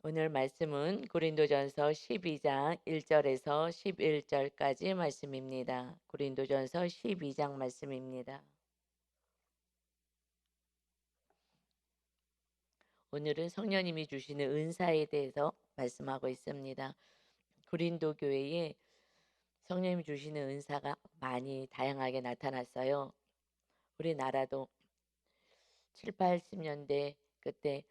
오늘 말씀은 고린도전서 12장 1절에서 11절까지 말씀입니다. 고린도전서 12장 말씀입니다. 오늘은 성령님이 주시는 은사에 대해서 말씀하고 있습니다. 고린도 교회에 성령님이 주시는 은사가 많이 다양하게 나타났어요. 우리나라도 7, 80년대 그때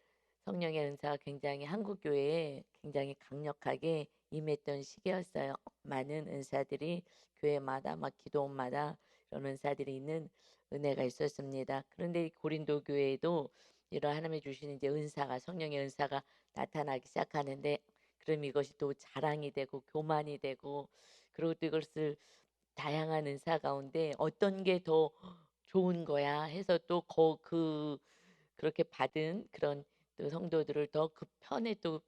성령의 은사가 굉장히 한국 교회에 굉장히 강력하게 임했던 시기였어요. 많은 은사들이 교회마다 막 기도원마다 이런 은사들이 있는 은혜가 있었습니다. 그런데 이 고린도 교회에도 이런 하나님이 주시는 이제 은사가 성령의 은사가 나타나기 시작하는데 그럼 이것이 또 자랑이 되고 교만이 되고 그리고 또 이것을 다양한 은사 가운데 어떤 게 더 좋은 거야 해서 또 그렇게 받은 그런 또 성도들을 더 그 편에 또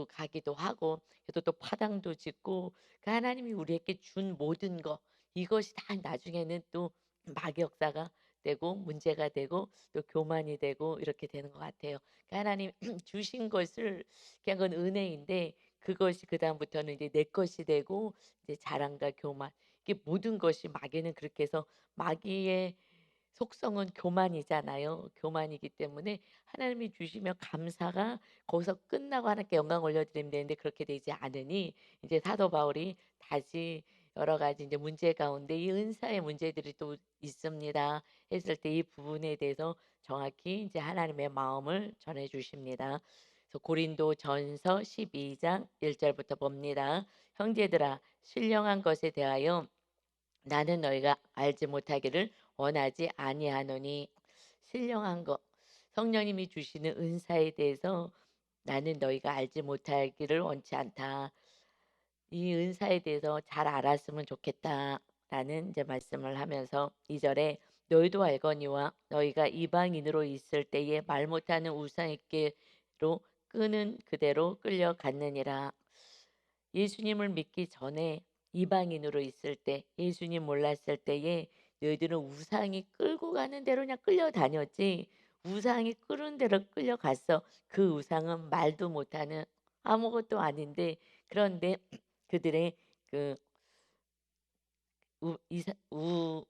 가기도 하고 그래서 또 파당도 짓고 그 하나님이 우리에게 준 모든 거 이것이 다 나중에는 또 막역사가 되고 문제가 되고 또 교만이 되고 이렇게 되는 것 같아요. 그 하나님 주신 것을 그냥 그건 은혜인데 그것이 그다음부터는 이제 내 것이 되고 이제 자랑과 교만 이게 모든 것이 마귀는 그렇게 해서 마귀의 속성은 교만이잖아요. 교만이기 때문에 하나님이 주시면 감사가 거기서 끝나고 하나님께 영광 올려드리면 되는데 그렇게 되지 않으니 이제 사도 바울이 다시 여러 가지 이제 문제 가운데 이 은사의 문제들이 또 있습니다. 했을 때 이 부분에 대해서 정확히 이제 하나님의 마음을 전해 주십니다. 그래서 고린도 전서 12장 1절부터 봅니다. 형제들아 신령한 것에 대하여 나는 너희가 알지 못하기를 원하지 아니하노니 신령한 것 성령님이 주시는 은사에 대해서 나는 너희가 알지 못하기를 원치 않다. 이 은사에 대해서 잘 알았으면 좋겠다라는 이제 말씀을 하면서 2절에 너희도 알거니와 너희가 이방인으로 있을 때에 말 못하는 우상에게로 끄는 그대로 끌려갔느니라. 예수님을 믿기 전에 이방인으로 있을 때 예수님 몰랐을 때에 너희들은 우상이 끌고 가는 대로 그냥 끌려다녔지 우상이 끄는 대로 끌려갔어. 그 우상은 말도 못하는 아무것도 아닌데 그런데 그들의 그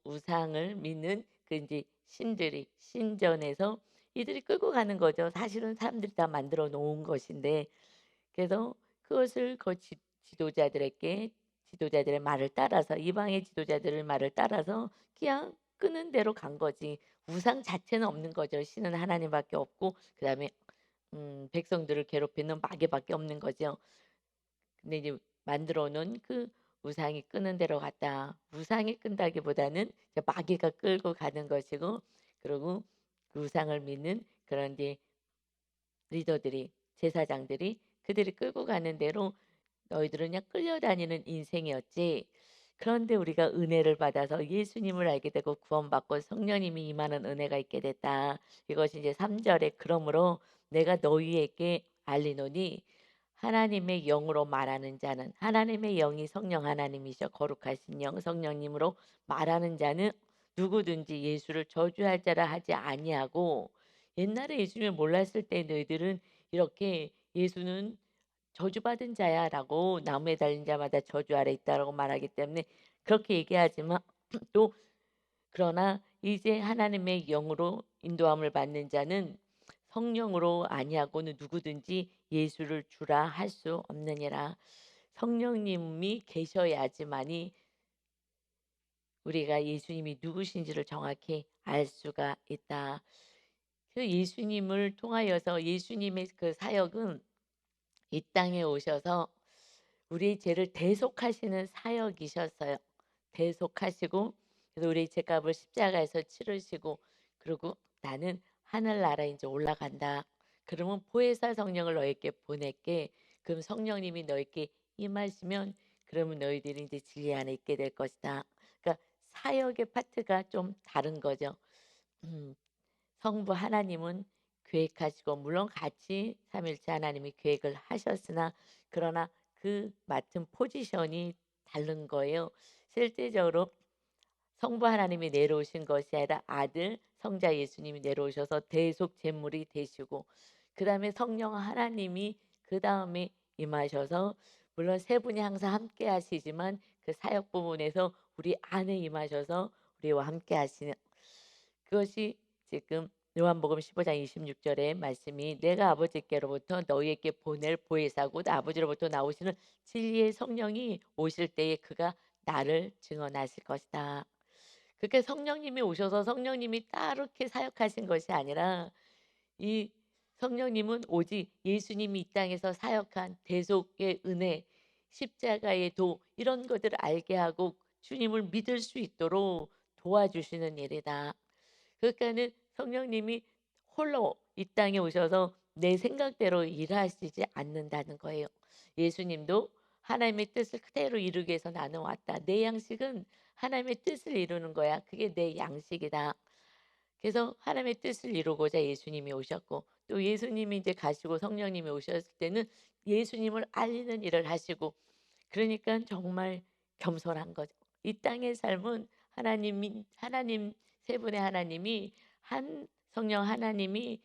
우상을 믿는 그 이제 신들이 신전에서 이들이 끌고 가는 거죠. 사실은 사람들이 다 만들어 놓은 것인데 그래서 그것을 지도자들에게 지도자들의 말을 따라서 이방의 지도자들의 말을 따라서 그냥 끄는 대로 간 거지. 우상 자체는 없는 거죠. 신은 하나님밖에 없고 그다음에 백성들을 괴롭히는 마귀밖에 없는 거죠. 근데 이제 만들어 놓은 그 우상이 끄는 대로 갔다. 우상이 끈다기보다는 이제 마귀가 끌고 가는 것이고 그리고 그 우상을 믿는 그런 이제 리더들이 제사장들이 그들이 끌고 가는 대로 너희들은 그냥 끌려다니는 인생이었지. 그런데 우리가 은혜를 받아서 예수님을 알게 되고 구원받고 성령님이 임하는 은혜가 있게 됐다. 이것이 이제 3절에 그러므로 내가 너희에게 알리노니 하나님의 영으로 말하는 자는 하나님의 영이 성령 하나님이셔 거룩하신 영 성령님으로 말하는 자는 누구든지 예수를 저주할 자라 하지 아니하고 옛날에 예수님을 몰랐을 때 너희들은 이렇게 예수는 저주받은 자야라고 나무에 달린 자마다 저주 아래 있다라고 말하기 때문에 그렇게 얘기하지만 또 그러나 이제 하나님의 영으로 인도함을 받는 자는 성령으로 아니하고는 누구든지 예수를 주라 할 수 없느니라. 성령님이 계셔야지만이 우리가 예수님이 누구신지를 정확히 알 수가 있다. 그 예수님을 통하여서 예수님의 그 사역은 이 땅에 오셔서 우리의 죄를 대속하시는 사역이셨어요. 대속하시고 그래서 우리의 죄값을 십자가에서 치르시고 그리고 나는 하늘나라에 이제 올라간다. 그러면 보혜사 성령을 너에게 보낼게. 그럼 성령님이 너에게 임하시면 그러면 너희들이 이제 진리 안에 있게 될 것이다. 그러니까 사역의 파트가 좀 다른 거죠. 음, 성부 하나님은 계획하시고 물론 같이 삼일체 하나님이 계획을 하셨으나 그러나 그 맡은 포지션이 다른 거예요. 실제적으로 성부 하나님이 내려오신 것이 아니라 아들 성자 예수님이 내려오셔서 대속 제물이 되시고 그다음에 성령 하나님이 그다음에 임하셔서 물론 세 분이 항상 함께 하시지만 그 사역 부분에서 우리 안에 임하셔서 우리와 함께 하시는 그것이 지금 요한복음 15장 26절의 말씀이 "내가 아버지께로부터 너희에게 보낼 보혜사 곧 아버지로부터 나오시는 진리의 성령이 오실 때에 그가 나를 증언하실 것이다." 그렇게 성령님이 오셔서 성령님이 따르게 사역하신 것이 아니라 이 성령님은 오직 예수님이 이 땅에서 사역한 대속의 은혜, 십자가의 도 이런 것들을 알게 하고 주님을 믿을 수 있도록 도와주시는 일이다. 그러니까는 성령님이 홀로 이 땅에 오셔서 내 생각대로 일하시지 않는다는 거예요. 예수님도 하나님의 뜻을 그대로 이루기 위해서 나는 왔다. 내 양식은 하나님의 뜻을 이루는 거야. 그게 내 양식이다. 그래서 하나님의 뜻을 이루고자 예수님이 오셨고 또 예수님이 이제 가시고 성령님이 오셨을 때는 예수님을 알리는 일을 하시고 그러니까 정말 겸손한 거죠. 이 땅의 삶은 하나님 세 분의 하나님이 한 성령 하나님이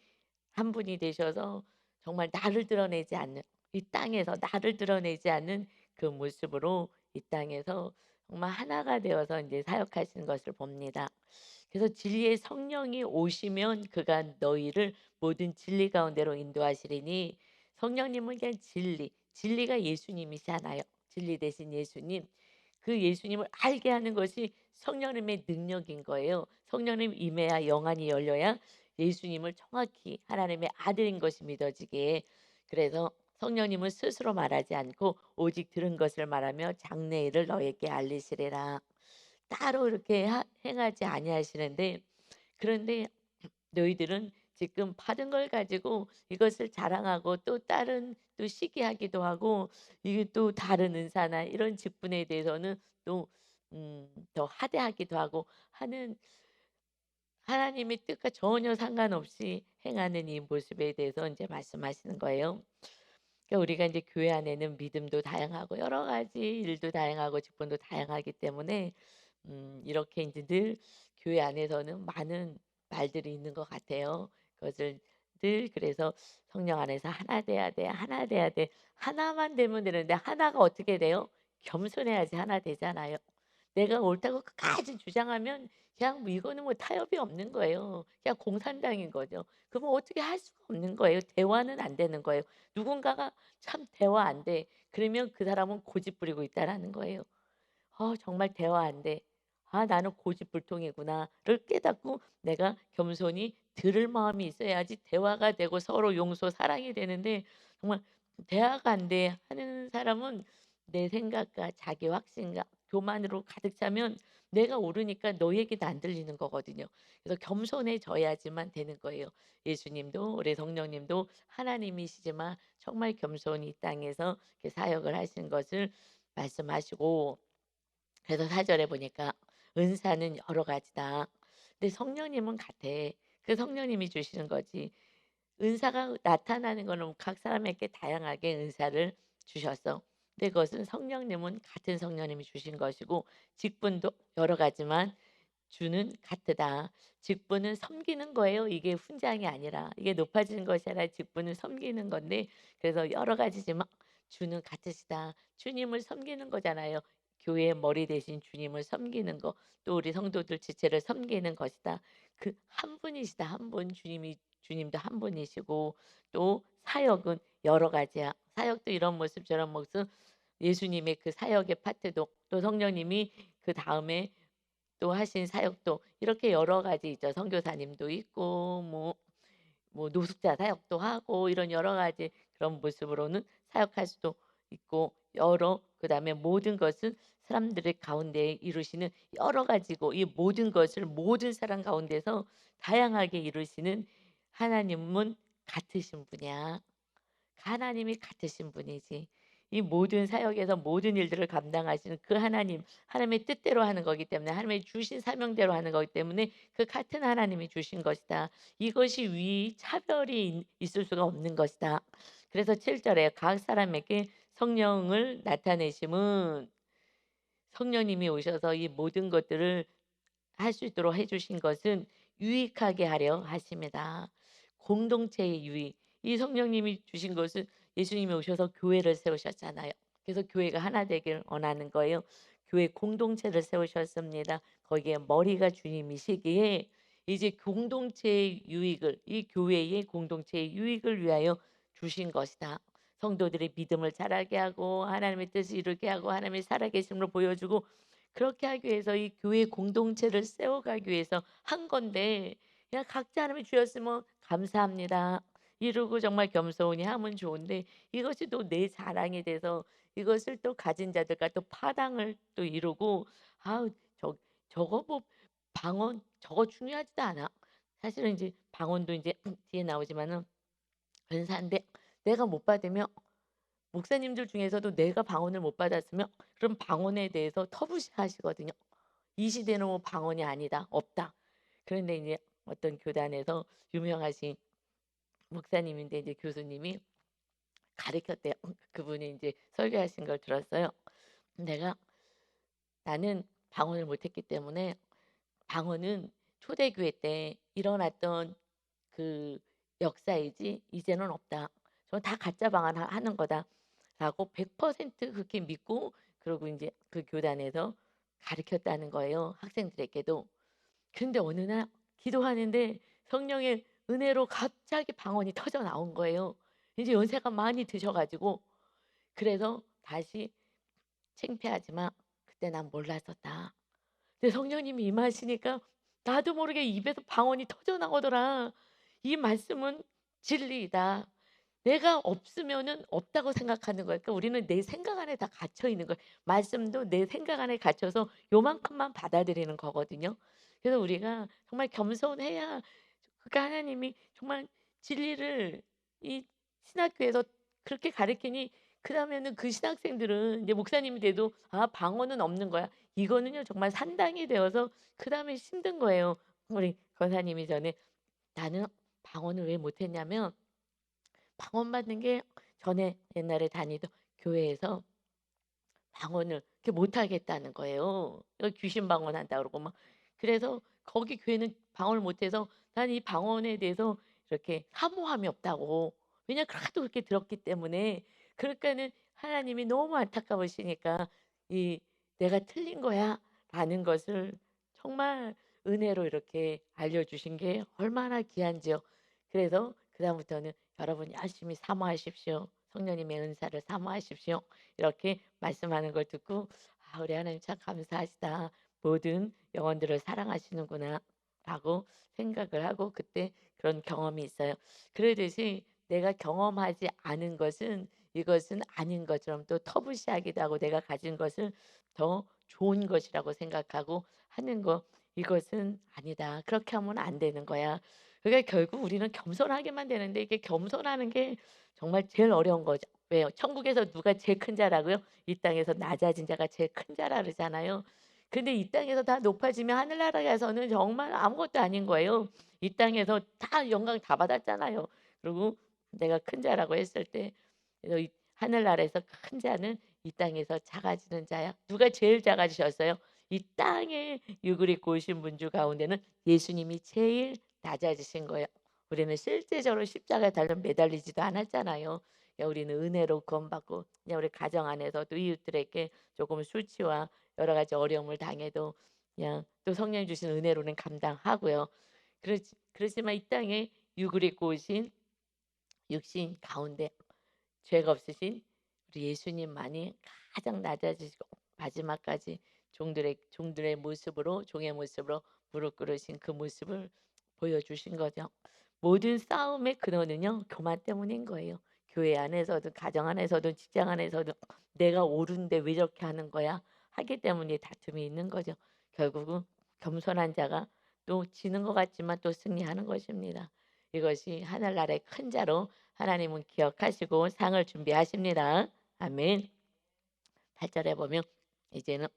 한 분이 되셔서 정말 나를 드러내지 않는 이 땅에서 나를 드러내지 않는 그 모습으로 이 땅에서 정말 하나가 되어서 이제 사역하시는 것을 봅니다. 그래서 진리의 성령이 오시면 그가 너희를 모든 진리 가운데로 인도하시리니 성령님은 그냥 진리가 예수님이시잖아요. 진리 대신 예수님. 그 예수님을 알게 하는 것이 성령님의 능력인 거예요. 성령님 임해야 영안이 열려야 예수님을 정확히 하나님의 아들인 것이 믿어지게. 그래서 성령님은 스스로 말하지 않고 오직 들은 것을 말하며 장래일을 너에게 알리시리라. 따로 이렇게 행하지 아니하시는데 그런데 너희들은 지금 받은 걸 가지고 이것을 자랑하고 또 다른 또 시기하기도 하고 이게 또 다른 은사나 이런 직분에 대해서는 또 더 하대하기도 하고 하는 하나님의 뜻과 전혀 상관없이 행하는 이 모습에 대해서 이제 말씀하시는 거예요. 그러니까 우리가 이제 교회 안에는 믿음도 다양하고 여러 가지 일도 다양하고 직분도 다양하기 때문에 이렇게 이제 늘 교회 안에서는 많은 말들이 있는 것 같아요. 그것을 늘 그래서 성령 안에서 하나 돼야 돼, 하나 돼야 돼. 하나만 되면 되는데 하나가 어떻게 돼요? 겸손해야지 하나 되잖아요. 내가 옳다고 끝까지 주장하면 그냥 뭐 이거는 뭐 타협이 없는 거예요. 그냥 공산당인 거죠. 그러면 어떻게 할 수가 없는 거예요. 대화는 안 되는 거예요. 누군가가 참 대화 안 돼. 그러면 그 사람은 고집 부리고 있다라는 거예요. 정말 대화 안 돼. '아 나는 고집불통이구나.'를 깨닫고 내가 겸손히 들을 마음이 있어야지 대화가 되고 서로 용서 사랑이 되는데 정말 대화가 안 돼 하는 사람은 내 생각과 자기 확신과 교만으로 가득 차면 내가 옳으니까 너 얘기도 안 들리는 거거든요. 그래서 겸손해져야지만 되는 거예요. 예수님도 우리 성령님도 하나님이시지만 정말 겸손히 이 땅에서 이렇게 사역을 하시는 것을 말씀하시고 그래서 4절에 보니까 은사는 여러 가지다. 근데 성령님은 같아. 그 성령님이 주시는 거지. 은사가 나타나는 거는 각 사람에게 다양하게 은사를 주셨어. 근데 그것은 성령님은 같은 성령님이 주신 것이고 직분도 여러 가지만 주는 같으다. 직분은 섬기는 거예요. 이게 훈장이 아니라 이게 높아지는 것이 아니라 직분은 섬기는 건데 그래서 여러 가지지만 주는 같으시다. 주님을 섬기는 거잖아요. 교회의 머리 대신 주님을 섬기는 거, 또 우리 성도들 지체를 섬기는 것이다. 그 한 분이시다. 한 분. 주님도 한 분이시고 또 사역은 여러 가지야. 사역도 이런 모습 저런 모습 예수님의 그 사역의 파트도 또 성령님이 그다음에 또 하신 사역도 이렇게 여러 가지 있죠. 선교사님도 있고 뭐 노숙자 사역도 하고 이런 여러 가지 그런 모습으로는 사역할 수도 있고 그다음에 모든 것은 사람들의 가운데 이루시는 여러 가지고 이 모든 것을 모든 사람 가운데서 다양하게 이루시는 하나님은 같으신 분이야. 하나님이 같으신 분이지. 이 모든 사역에서 모든 일들을 감당하시는 그 하나님의 뜻대로 하는 거기 때문에 하나님의 주신 사명대로 하는 거기 때문에 그 같은 하나님이 주신 것이다. 이것이 차별이 있을 수가 없는 것이다. 그래서 7 절에 각 사람에게 성령을 나타내심은 성령님이 오셔서 이 모든 것들을 할 수 있도록 해 주신 것은 유익하게 하려 하심이다. 공동체의 유익. 이 성령님이 주신 것은 예수님이 오셔서 교회를 세우셨잖아요. 그래서 교회가 하나 되길 원하는 거예요. 교회 공동체를 세우셨습니다. 거기에 머리가 주님이시기에 이제 공동체의 유익을 이 교회의 공동체의 유익을 위하여 주신 것이다. 성도들의 믿음을 자라게 하고 하나님의 뜻을 이루게 하고 하나님의 살아계심을 보여주고 그렇게 하기 위해서 이 교회 공동체를 세워가기 위해서 한 건데 그냥 각자 하나님이 주셨으면 감사합니다. 이루고 정말 겸손히 하면 좋은데 이것이 또 내 자랑이 돼서 이것을 또 가진 자들과 또 파당을 또 이루고 아우 저거 뭐 방언 저거 중요하지도 않아. 사실은 이제 방언도 이제 뒤에 나오지만은 은사인데 내가 못 받으면 목사님들 중에서도 내가 방언을 못 받았으면 그럼 방언에 대해서 터부시하시거든요. 이 시대는 뭐 방언이 아니다. 없다. 그런데 이제 어떤 교단에서 유명하신 목사님인데 이제 교수님이 가르쳤대요. 그분이 이제 설교하신 걸 들었어요. 내가 나는 방언을 못했기 때문에 방언은 초대교회 때 일어났던 그 역사이지 이제는 없다. 저는 다 가짜 방언 하는 거다라고 100% 그렇게 믿고 그러고 이제 그 교단에서 가르쳤다는 거예요. 학생들에게도. 근데 어느 날 기도하는데 성령의 은혜로 갑자기 방언이 터져 나온 거예요. 이제 연세가 많이 드셔 가지고 그래서 다시 창피하지만 "그때 난 몰랐었다." 근데 성령님이 임하시니까 나도 모르게 입에서 방언이 터져 나오더라. 이 말씀은 진리이다. 내가 없으면은 없다고 생각하는 거야. 그러니까 우리는 내 생각 안에 다 갇혀 있는 거야. 말씀도 내 생각 안에 갇혀서 요만큼만 받아들이는 거거든요. 그래서 우리가 정말 겸손해야 그러니까 하나님이 정말 진리를 이 신학교에서 그렇게 가르치니 그다음에는 그 신학생들은 이제 목사님이 돼도 '아 방언은 없는 거야.' 이거는요 정말 산당이 되어서 그다음에 힘든 거예요. 우리 권사님이 전에 "나는 방언을 왜 못했냐면 방언 받는 게 전에 옛날에 다니던 교회에서 방언을 이렇게 못 하겠다는 거예요. 귀신 방언한다 그러고 막. 그래서 거기 교회는 방언을 못 해서 난 이 방언에 대해서 이렇게 사모함이 없다고. 왜냐면 하도 그렇게 들었기 때문에. 그러니까는 하나님이 너무 안타까우시니까 이 '내가 틀린 거야.'라는 것을 정말 은혜로 이렇게 알려주신 게 얼마나 귀한지요. 그래서 그다음부터는 "여러분 열심히 사모하십시오. 성령님의 은사를 사모하십시오." 이렇게 말씀하는 걸 듣고 '아 우리 하나님 참 감사하시다. 모든 영혼들을 사랑하시는구나.'라고 생각을 하고 그때 그런 경험이 있어요. 그러듯이 내가 경험하지 않은 것은 이것은 아닌 것처럼 또 터부시하기도 하고 내가 가진 것을 더 좋은 것이라고 생각하고 하는 거 이것은 아니다. 그렇게 하면 안 되는 거야. 그러니까 결국 우리는 겸손하게만 되는데 이게 겸손하는 게 정말 제일 어려운 거죠. 왜요? 천국에서 누가 제일 큰 자라고요? 이 땅에서 낮아진 자가 제일 큰 자라 그러잖아요. 근데 이 땅에서 다 높아지면 하늘나라에 가서는 정말 아무것도 아닌 거예요. 이 땅에서 다 영광 다 받았잖아요. 그리고 내가 큰 자라고 했을 때 그래서 이 하늘나라에서 큰 자는 이 땅에서 작아지는 자야. 누가 제일 작아지셨어요? 이 땅에 육을 입고 오신 분 중 가운데는 예수님이 제일 낮아지신 거예요. 우리는 실제적으로 십자가에 달려 매달리지도 않았잖아요. 그냥 우리는 은혜로 구원받고 그냥 우리 가정 안에서도 이웃들에게 조금 수치와 여러 가지 어려움을 당해도 그냥 또 성령이 주신 은혜로는 감당하고요. 그렇지만 이 땅에 육을 입고 오신 육신 가운데 죄가 없으신 우리 예수님만이 가장 낮아지시고 마지막까지 종들의 모습으로 종의 모습으로 무릎 꿇으신 그 모습을 보여주신 거죠. 모든 싸움의 근원은요 교만 때문인 거예요. 교회 안에서든 가정 안에서든 직장 안에서든 '내가 옳은데 왜 저렇게 하는 거야?' 하기 때문에 다툼이 있는 거죠. 결국은 겸손한 자가 또 지는 것 같지만 또 승리하는 것입니다. 이것이 하늘나라의 큰 자로 하나님은 기억하시고 상을 준비하십니다. 아멘. 8 절에 보면 이제는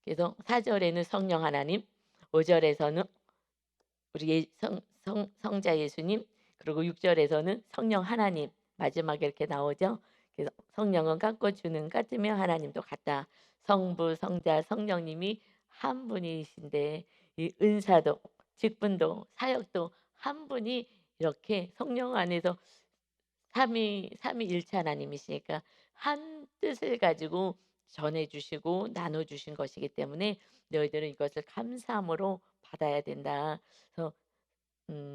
그래서 4 절에는 성령 하나님, 5 절에서는 우리 성자 예수님, 그리고 6 절에서는 성령 하나님 마지막에 이렇게 나오죠. 그래서 성령은 같고 주는 같으며 하나님도 같다. 성부, 성자, 성령님이 한 분이신데 이 은사도 직분도 사역도 한 분이 이렇게 성령 안에서 삼위일체 하나님이시니까 한 뜻을 가지고 전해 주시고 나눠 주신 것이기 때문에 너희들은 이것을 감사함으로 받아야 된다. 그래서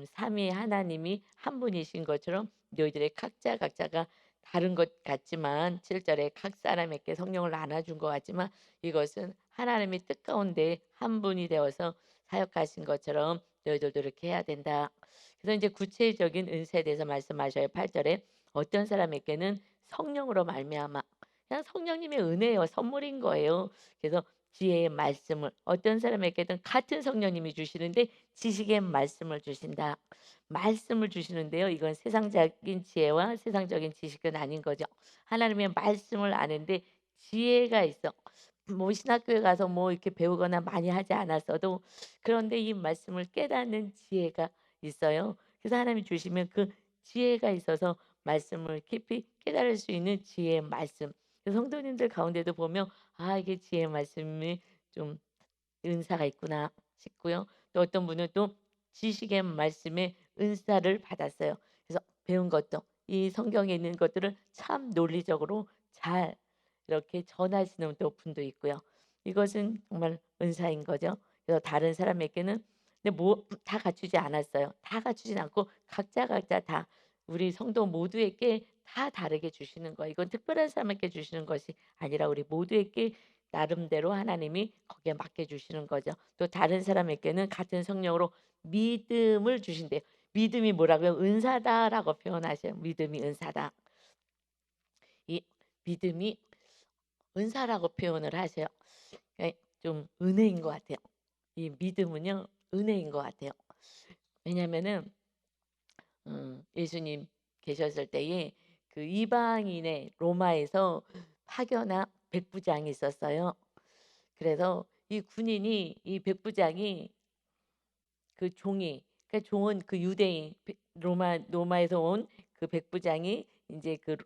삼위 하나님이 한 분이신 것처럼 너희들의 각자가 다른 것 같지만 7 절에 각 사람에게 성령을 나눠 준 것 같지만 이것은 하나님의 뜻 가운데 한 분이 되어서 사역하신 것처럼 너희들도 이렇게 해야 된다. 그래서 이제 구체적인 은사에 대해서 말씀하셔요. 8 절에 어떤 사람에게는 성령으로 말미암아 그냥 성령님의 은혜예요. 선물인 거예요. 그래서 지혜의 말씀을 어떤 사람에게든 같은 성령님이 주시는데 지식의 말씀을 주신다. 말씀을 주시는데요. 이건 세상적인 지혜와 세상적인 지식은 아닌 거죠. 하나님의 말씀을 아는데 지혜가 있어. 뭐 신학교에 가서 뭐 이렇게 배우거나 많이 하지 않았어도 그런데 이 말씀을 깨닫는 지혜가 있어요. 그래서 하나님이 주시면 그 지혜가 있어서 말씀을 깊이 깨달을 수 있는 지혜의 말씀. 그 성도님들 가운데도 보면 아 이게 지혜의 말씀이 좀 은사가 있구나 싶고요. 또 어떤 분은 또 지식의 말씀에 은사를 받았어요. 그래서 배운 것도 이 성경에 있는 것들을 참 논리적으로 잘 이렇게 전하시는 또 분도 있고요. 이것은 정말 은사인 거죠. 그래서 다른 사람에게는 근데 뭐 다 갖추지 않았어요. 다 갖추진 않고 각자 다 우리 성도 모두에게 다 다르게 주시는 거예요. 이건 특별한 사람에게 주시는 것이 아니라 우리 모두에게 나름대로 하나님이 거기에 맡겨 주시는 거죠. 또 다른 사람에게는 같은 성령으로 믿음을 주신대요. 믿음이 뭐라고요? 은사다라고 표현하셔요. 믿음이 은사다. 이 믿음이 은사라고 표현을 하세요. 좀 은혜인 것 같아요. 이 믿음은요 은혜인 것 같아요. 왜냐면은 예수님 계셨을 때에 그 이방인의 로마에서 파견한 백부장이 있었어요. 그래서 이 군인이 이 백부장이 그 종이 그러니까 종은 그 유대인 로마에서 온 그 백부장이 이제 그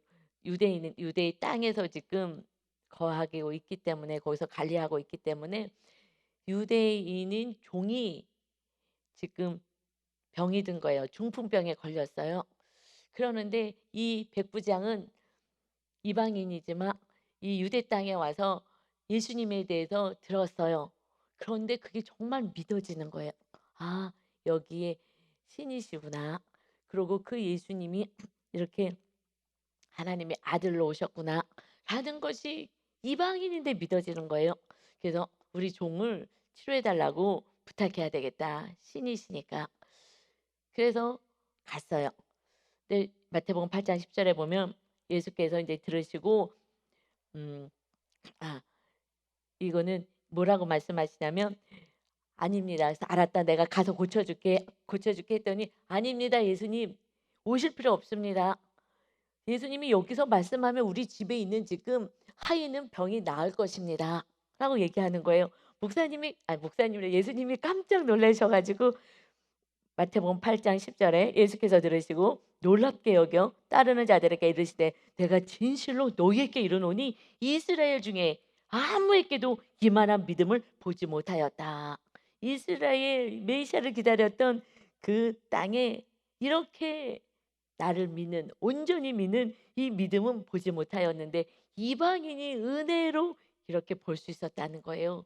유대인은 유대의 땅에서 지금 거하고 있기 때문에 거기서 관리하고 있기 때문에 유대인인 종이 지금 병이 든 거예요. 중풍병에 걸렸어요. 그러는데 이 백부장은 이방인이지만 이 유대 땅에 와서 예수님에 대해서 들었어요. 그런데 그게 정말 믿어지는 거예요. '아 여기에 신이시구나. 그리고 그 예수님이 이렇게 하나님의 아들로 오셨구나.'라는 것이 이방인인데 믿어지는 거예요. 그래서 '우리 종을 치료해 달라고 부탁해야 되겠다. 신이시니까.' 그래서 갔어요. 근데 마태복음 8장 10 절에 보면 예수께서 이제 들으시고 음 아 이거는 뭐라고 말씀하시냐면 "아닙니다." 그래서 "알았다. 내가 가서 고쳐 줄게. 고쳐 줄게." 했더니 "아닙니다 예수님. 오실 필요 없습니다. 예수님이 여기서 말씀하면 우리 집에 있는 지금 하인은 병이 나을 것입니다."라고 얘기하는 거예요. 목사님이래 예수님이 깜짝 놀라셔 가지고 마태복음 8장 10 절에 예수께서 들으시고 놀랍게 여겨 따르는 자들에게 이르시되 내가 진실로 너희에게 이르노니 이스라엘 중에 아무에게도 이만한 믿음을 보지 못하였다. 이스라엘 메시아를 기다렸던 그 땅에 이렇게 나를 믿는 온전히 믿는 이 믿음은 보지 못하였는데 이방인이 은혜로 이렇게 볼 수 있었다는 거예요.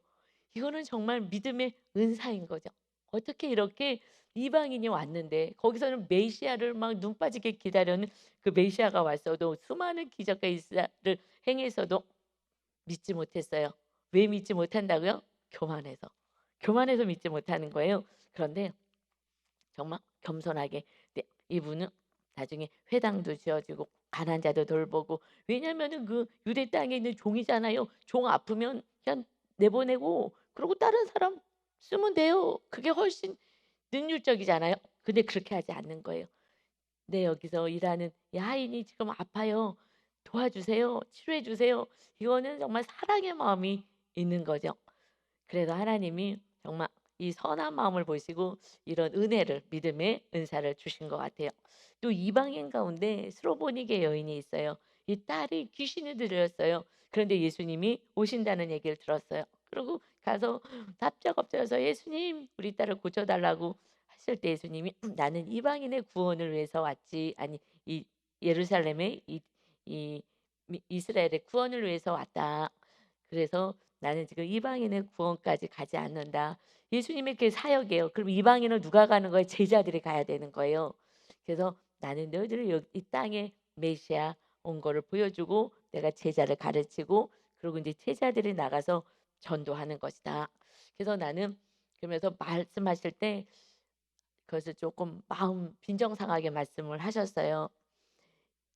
이거는 정말 믿음의 은사인 거죠. 어떻게 이렇게 이방인이 왔는데 거기서는 메시아를 막 눈 빠지게 기다려는 그 메시아가 왔어도 수많은 기적과 일사를 행해서도 믿지 못했어요. 왜 믿지 못한다고요? 교만해서. 교만해서 믿지 못하는 거예요. 그런데 정말 겸손하게 네 이분은 나중에 회당도 지어지고 가난한 자도 돌보고 왜냐면은 그 유대 땅에 있는 종이잖아요. 종 아프면 그냥 내보내고 그러고 다른 사람 쓰면 돼요. 그게 훨씬 능률적이잖아요. 근데 그렇게 하지 않는 거예요. "네 여기서 일하는 이 하인이 지금 아파요. 도와주세요. 치료해 주세요." 이거는 정말 사랑의 마음이 있는 거죠. 그래서 하나님이 정말 이 선한 마음을 보시고 이런 은혜를 믿음의 은사를 주신 것 같아요. 또 이방인 가운데 스로보니게 여인이 있어요. 이 딸이 귀신이 들렸어요. 그런데 예수님이 오신다는 얘기를 들었어요. 그리고 가서 다짜고짜서 "예수님 우리 딸을 고쳐 달라고." 하실 때 예수님이 "나는 이방인의 구원을 위해서 왔지." 아니 이 예루살렘의 이 이스라엘의 구원을 위해서 왔다. 그래서 나는 지금 이방인의 구원까지 가지 않는다. 예수님의 그 사역이에요. 그럼 이방인은 누가 가는 거예요? 제자들이 가야 되는 거예요. 그래서 나는 너희들을 이 땅에 메시아 온 거를 보여주고 내가 제자를 가르치고 그리고 이제 제자들이 나가서 전도하는 것이다. 그래서 나는 그러면서 말씀하실 때 그것을 조금 마음 빈정상하게 말씀을 하셨어요.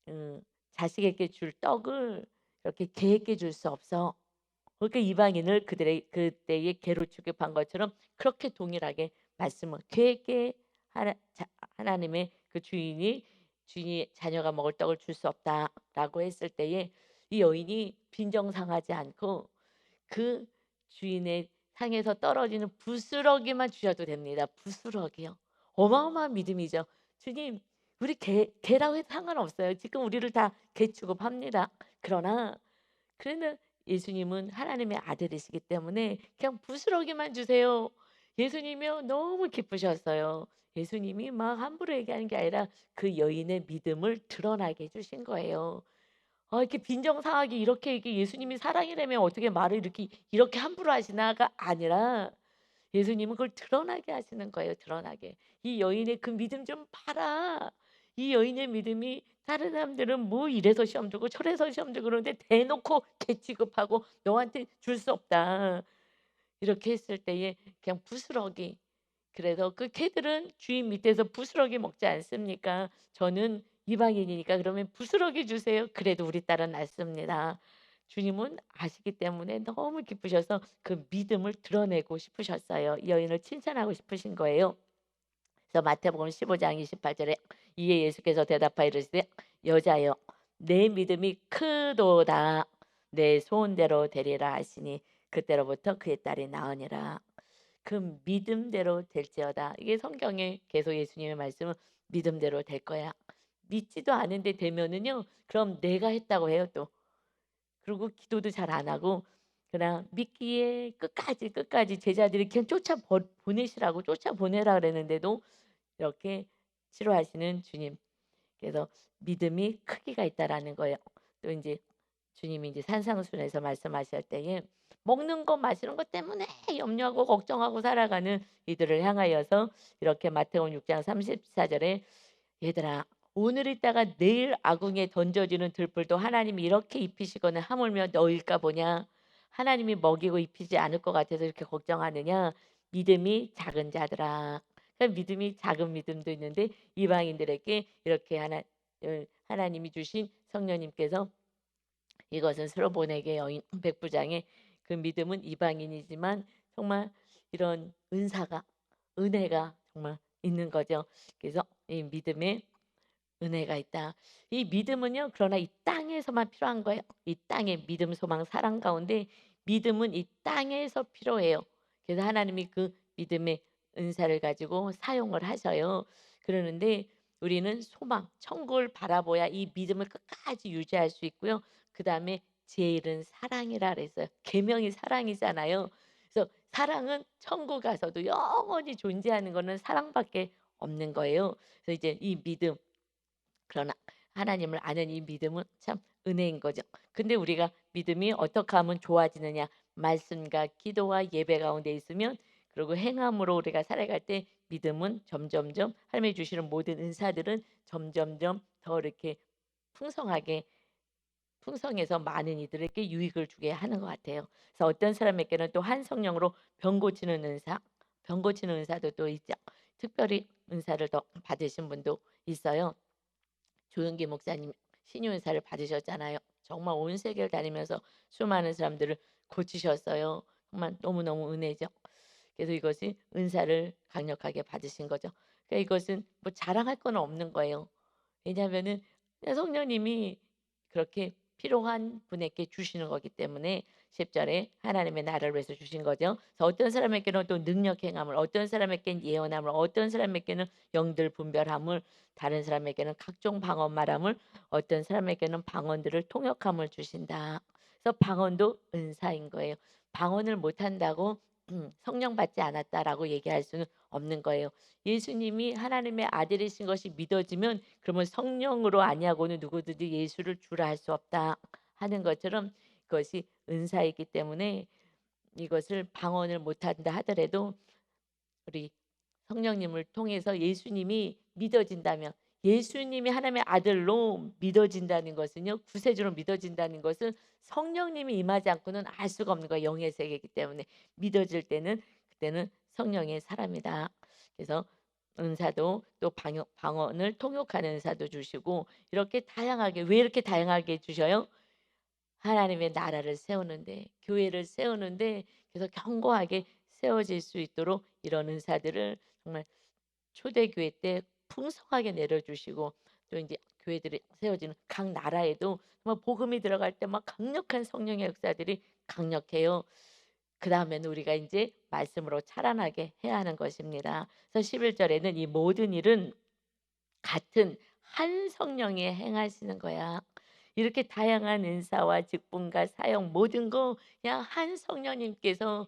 음, 자식에게 줄 떡을 이렇게 개에게 줄 수 없어. 그러니까 이방인을 그들의 그때의 개로 취급한 것처럼 그렇게 동일하게 말씀을 개에게 하나님의 그 주인이 자녀가 먹을 떡을 줄 수 없다라고 했을 때에 이 여인이 빈정상하지 않고 그 주인의 상에서 떨어지는 부스러기만 주셔도 됩니다. 부스러기요. 어마어마한 믿음이죠. 주님, 우리 개라고 해도 상관없어요. 지금 우리를 다 개 취급합니다. 그러나 그러나 예수님은 하나님의 아들이시기 때문에 그냥 부스러기만 주세요. 예수님이요 너무 기쁘셨어요. 예수님이 막 함부로 얘기하는 게 아니라 그 여인의 믿음을 드러나게 해 주신 거예요. 이렇게 빈정상하게 이렇게 이게 예수님이 사랑이라면 어떻게 말을 이렇게 함부로 하시나가 아니라 예수님은 그걸 드러나게 하시는 거예요, 드러나게. "이 여인의 그 믿음 좀 봐라. 이 여인의 믿음이 다른 사람들은 뭐 이래서 시험 들고 저래서 시험 들고 그러는데 대놓고 개 취급하고 너한테 줄 수 없다." 이렇게 했을 때에 그냥 부스러기. 그래서 그 개들은 주인 밑에서 부스러기 먹지 않습니까? 저는 이방인이니까 그러면 "부스러기 주세요." 그래도 우리 딸은 낳습니다. 주님은 아시기 때문에 너무 기쁘셔서 그 믿음을 드러내고 싶으셨어요. 이 여인을 칭찬하고 싶으신 거예요. 그래서 마태복음 15장 28 절에 이에 예수께서 대답하여 이르시되 여자여 내 믿음이 크도다 내 소원대로 되리라 하시니 그때로부터 그의 딸이 나으니라. 그 믿음대로 될지어다. 이게 성경에 계속 예수님의 말씀은 믿음대로 될 거야. 믿지도 않은데 되면은요. 그럼 내가 했다고 해요 또. 그리고 기도도 잘 안 하고 그냥 믿기에 끝까지 제자들이 그냥 보내시라고 쫓아보내라 그랬는데도 이렇게 치료하시는 주님. 그래서 믿음이 크기가 있다라는 거예요. 또 이제 주님이 이제 산상순에서 말씀하실 때에 먹는 것 마시는 것 때문에 염려하고 걱정하고 살아가는 이들을 향하여서 이렇게 마태복음 6장 34 절에 "얘들아 오늘 있다가 내일 아궁이에 던져지는 들풀도 하나님이 이렇게 입히시거늘 하물며 너희일까 보냐. 하나님이 먹이고 입히지 않을 것 같아서 이렇게 걱정하느냐. 믿음이 작은 자들아." 그러니까 믿음이 작은 믿음도 있는데 이방인들에게 이렇게 하나님이 주신 성령님께서 이것은 스로보네게 여인 백부장의 그 믿음은 이방인이지만 정말 이런 은혜가 정말 있는 거죠. 그래서 이 믿음에 은혜가 있다. 이 믿음은요, 그러나 이 땅에서만 필요한 거예요. 이 땅의 믿음, 소망, 사랑 가운데 믿음은 이 땅에서 필요해요. 그래서 하나님이 그 믿음의 은사를 가지고 사용을 하셔요. 그러는데 우리는 소망, 천국을 바라보야 이 믿음을 끝까지 유지할 수 있고요. 그 다음에 제일은 사랑이라 그랬어요. 계명이 사랑이잖아요. 그래서 사랑은 천국 가서도 영원히 존재하는 거는 사랑밖에 없는 거예요. 그래서 이제 이 믿음, 그러나 하나님을 아는 이 믿음은 참 은혜인 거죠. 근데 우리가 믿음이 어떻게 하면 좋아지느냐? 말씀과 기도와 예배 가운데 있으면 그리고 행함으로 우리가 살아갈 때 믿음은 점점점 하나님이 주시는 모든 은사들은 점점점 더 이렇게 풍성하게 풍성해서 많은 이들에게 유익을 주게 하는 것 같아요. 그래서 어떤 사람에게는 또 한 성령으로 병 고치는 은사도 또 있죠. 특별히 은사를 더 받으신 분도 있어요. 조용기 목사님 신유 은사를 받으셨잖아요. 정말 온 세계를 다니면서 수많은 사람들을 고치셨어요. 정말 너무너무 은혜죠. 그래서 이것이 은사를 강력하게 받으신 거죠. 그러니까 이것은 뭐 자랑할 건 없는 거예요. 왜냐하면은 그냥 성령님이 그렇게 필요한 분에게 주시는 거기 때문에 10 절에 하나님의 나라를 위해서 주신 거죠. 그래서 어떤 사람에게는 또 능력 행함을, 어떤 사람에게는 예언함을, 어떤 사람에게는 영들 분별함을, 다른 사람에게는 각종 방언 말함을, 어떤 사람에게는 방언들을 통역함을 주신다. 그래서 방언도 은사인 거예요. 방언을 못 한다고 성령 받지 않았다라고 얘기할 수는 없는 거예요. 예수님이 하나님의 아들이신 것이 믿어지면 그러면 성령으로 아니하고는 누구든지 예수를 주라 할 수 없다 하는 것처럼 그것이 은사이기 때문에 이것을 방언을 못한다 하더라도 우리 성령님을 통해서 예수님이 믿어진다면 예수님이 하나님의 아들로 믿어진다는 것은요. 구세주로 믿어진다는 것은 성령님이 임하지 않고는 알 수가 없는 거예요. 영의 세계이기 때문에 믿어질 때는 그때는 성령의 사람이다. 그래서 은사도 또 방언을 통역하는 은사도 주시고 이렇게 다양하게 왜 이렇게 다양하게 주셔요? 하나님의 나라를 세우는데 교회를 세우는데 그래서 견고하게 세워질 수 있도록 이런 은사들을 정말 초대교회 때 풍성하게 내려주시고 또 이제 교회들이 세워지는 각 나라에도 정말 복음이 들어갈 때 막 강력한 성령의 역사들이 강력해요. 그다음에는 우리가 이제 말씀으로 자라나게 해야 하는 것입니다. 그래서 11절에는 이 모든 일은 같은 한 성령이 행하시는 거야. 이렇게 다양한 은사와 직분과 사역 모든 거 그냥 한 성령님께서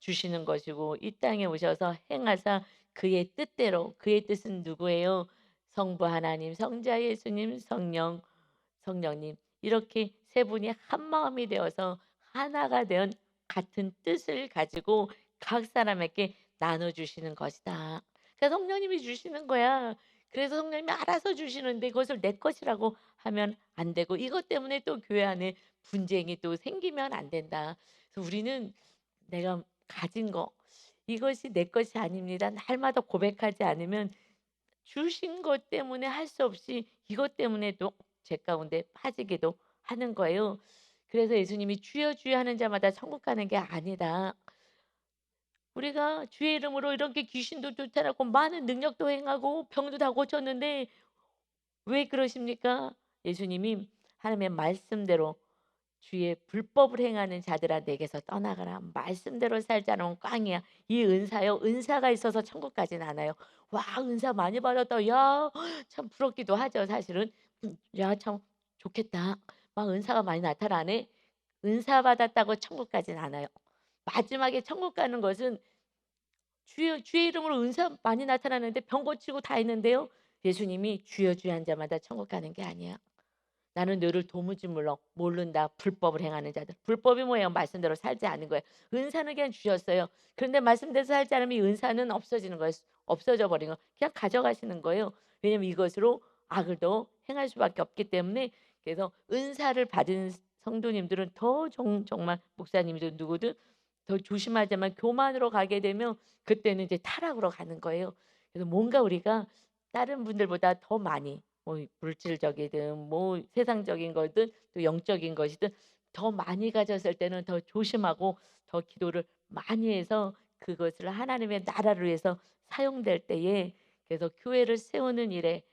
주시는 것이고 이 땅에 오셔서 행하사 그의 뜻대로 그의 뜻은 누구예요? 성부 하나님, 성자 예수님, 성령님 이렇게 세 분이 한 마음이 되어서 하나가 된 같은 뜻을 가지고 각 사람에게 나눠 주시는 것이다. 그러니까 성령님이 주시는 거야. 그래서 성령님이 알아서 주시는데 그것을 내 것이라고 하면 안 되고 이것 때문에 또 교회 안에 분쟁이 또 생기면 안 된다. 그래서 우리는 내가 가진 거 이것이 내 것이 아닙니다. 날마다 고백하지 않으면 주신 것 때문에 할 수 없이 이것 때문에도 제 가운데 빠지기도 하는 거예요. 그래서 예수님이 주여 주여 하는 자마다 천국 가는 게 아니다. 우리가 주의 이름으로 이렇게 귀신도 쫓아내고 많은 능력도 행하고 병도 다 고쳤는데 왜 그러십니까? 예수님이 하나님의 말씀대로 주의 불법을 행하는 자들아 내게서 떠나가라. 말씀대로 살지 않으면 꽝이야. 이 은사요. 은사가 있어서 천국 가진 않아요. 와 은사 많이 받았다. 야 참 부럽기도 하죠 사실은. 야 참 좋겠다. 막 은사가 많이 나타나네. 은사 받았다고 천국 가진 않아요. 마지막에 천국 가는 것은 주의 이름으로 은사 많이 나타나는데 병 고치고 다 했는데요. 예수님이 주여 주여 한 자마다 천국 가는 게 아니야. 나는 너를 도무지 몰라 모른다. 불법을 행하는 자들. 불법이 뭐예요? 말씀대로 살지 않는 거예요. 은사는 그냥 주셨어요. 그런데 말씀대로 살지 않으면 이 은사는 없어지는 거예요. 없어져 버린 거. 그냥 가져가시는 거예요. 왜냐면 이것으로 악을 더 행할 수밖에 없기 때문에 그래서 은사를 받은 성도님들은 더 정말 목사님이든 누구든 더 조심하자만 교만으로 가게 되면 그때는 이제 타락으로 가는 거예요. 그래서 뭔가 우리가 다른 분들보다 더 많이 뭐 물질적이든 뭐 세상적인 거든 또 영적인 것이든 더 많이 가졌을 때는 더 조심하고 더 기도를 많이 해서 그것을 하나님의 나라를 위해서 사용될 때에 그래서 교회를 세우는 일에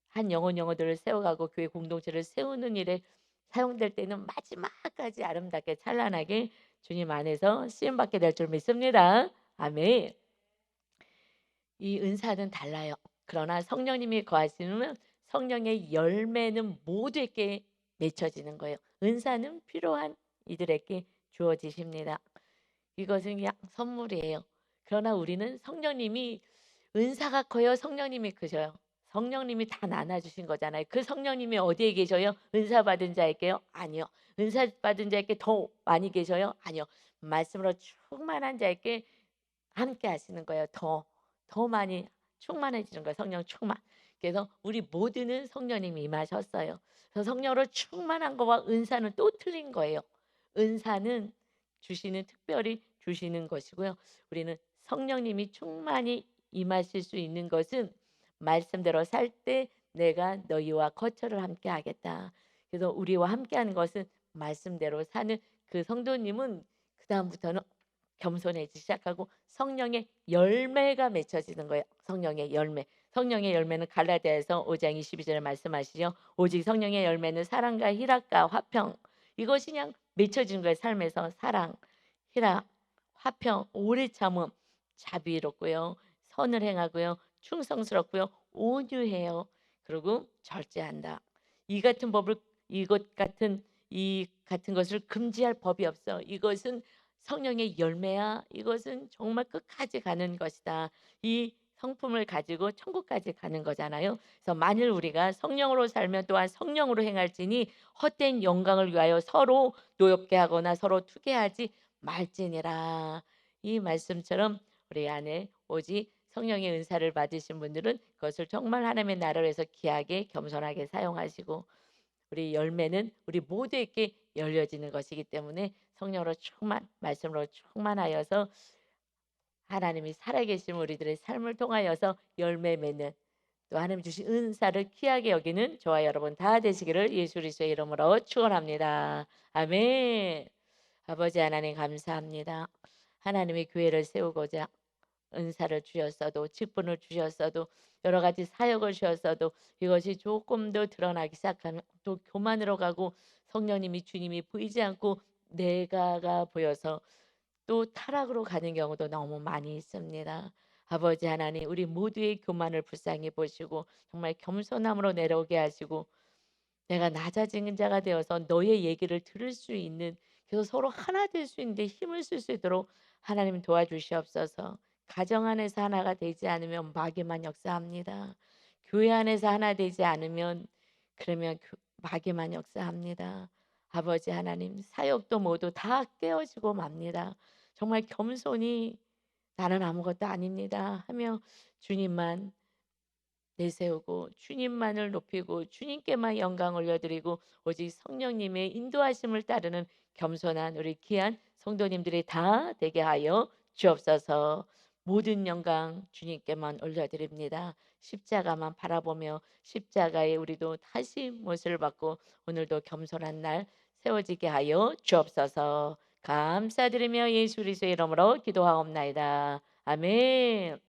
한 영혼들을 세워가고 교회 공동체를 세우는 일에 사용될 때는 마지막까지 아름답게 찬란하게 주님 안에서 쓰임받게 될 줄 믿습니다. 아멘. 이 은사는 달라요. 그러나 성령님이 거하시면 성령의 열매는 모두에게 맺혀지는 거예요. 은사는 필요한 이들에게 주어지십니다. 이것은 그냥 선물이에요. 그러나 우리는 성령님이 은사가 커요. 성령님이 크셔요. 성령님이 다 나눠 주신 거잖아요. 그 성령님이 어디에 계셔요? 은사 받은 자에게요? 아니요. 은사 받은 자에게 더 많이 계셔요? 아니요. 말씀으로 충만한 자에게 함께 하시는 거예요. 더 많이 충만해지는 거예요. 성령 충만. 그래서 우리 모두는 성령님이 임하셨어요. 그래서 성령으로 충만한 거와 은사는 또 틀린 거예요. 은사는 주시는 특별히 주시는 것이고요. 우리는 성령님이 충만히 임하실 수 있는 것은 말씀대로 살 때 내가 너희와 거처를 함께 하겠다. 그래서 우리와 함께하는 것은 말씀대로 사는 그 성도님은 그다음부터는 겸손해지기 시작하고 성령의 열매가 맺혀지는 거예요. 성령의 열매. 성령의 열매는 갈라디아에서 5장 22절에 말씀하시죠. 오직 성령의 열매는 사랑과 희락과 화평. 이것이 그냥 맺혀지는 거예요. 삶에서 사랑, 희락, 화평, 오래 참음, 자비롭고요. 선을 행하고요. 충성스럽고요. 온유해요. 그리고 절제한다. 이 같은 법을 이것 같은 이 같은 것을 금지할 법이 없어. 이것은 성령의 열매야 이것은 정말 끝까지 가는 것이다. 이 성품을 가지고 천국까지 가는 거잖아요. 그래서 만일 우리가 성령으로 살면 또한 성령으로 행할지니 헛된 영광을 위하여 서로 노엽게 하거나 서로 투개하지 말지니라. 이 말씀처럼 우리 안에 오직 성령의 은사를 받으신 분들은 그것을 정말 하나님의 나라를 위해서 귀하게 겸손하게 사용하시고, 우리 열매는 우리 모두에게 열려지는 것이기 때문에 성령으로 충만, 말씀으로 충만하여서 하나님이 살아계신 우리들의 삶을 통하여서 열매 맺는, 또 하나님 주신 은사를 귀하게 여기는 저와 여러분 다 되시기를 예수 그리스도의 이름으로 축원합니다. 아멘. 아버지 하나님 감사합니다. 하나님의 교회를 세우고자 은사를 주셨어도 직분을 주셨어도 여러 가지 사역을 주셨어도 이것이 조금 더 드러나기 시작하면 또 교만으로 가고 성령님이 주님이 보이지 않고 내가가 보여서 또 타락으로 가는 경우도 너무 많이 있습니다. 아버지 하나님 우리 모두의 교만을 불쌍히 보시고 정말 겸손함으로 내려오게 하시고 내가 낮아진 자가 되어서 너의 얘기를 들을 수 있는, 그래서 서로 하나 될 수 있는데 힘을 쓸 수 있도록 하나님 도와주시옵소서. 가정 안에서 하나가 되지 않으면 마귀만 역사합니다. 교회 안에서 하나 되지 않으면 그러면 마귀만 역사합니다. 아버지 하나님 사역도 모두 다 깨어지고 맙니다. 정말 겸손히 나는 아무것도 아닙니다 하며 주님만 내세우고 주님만을 높이고 주님께만 영광 올려드리고 오직 성령님의 인도하심을 따르는 겸손한 우리 귀한 성도님들이 다 되게 하여 주옵소서. 모든 영광 주님께만 올려드립니다. 십자가만 바라보며 십자가에 우리도 다시 못을 받고 오늘도 겸손한 날 세워지게 하여 주옵소서. 감사드리며 예수 그리스도의 이름으로 기도하옵나이다. 아멘.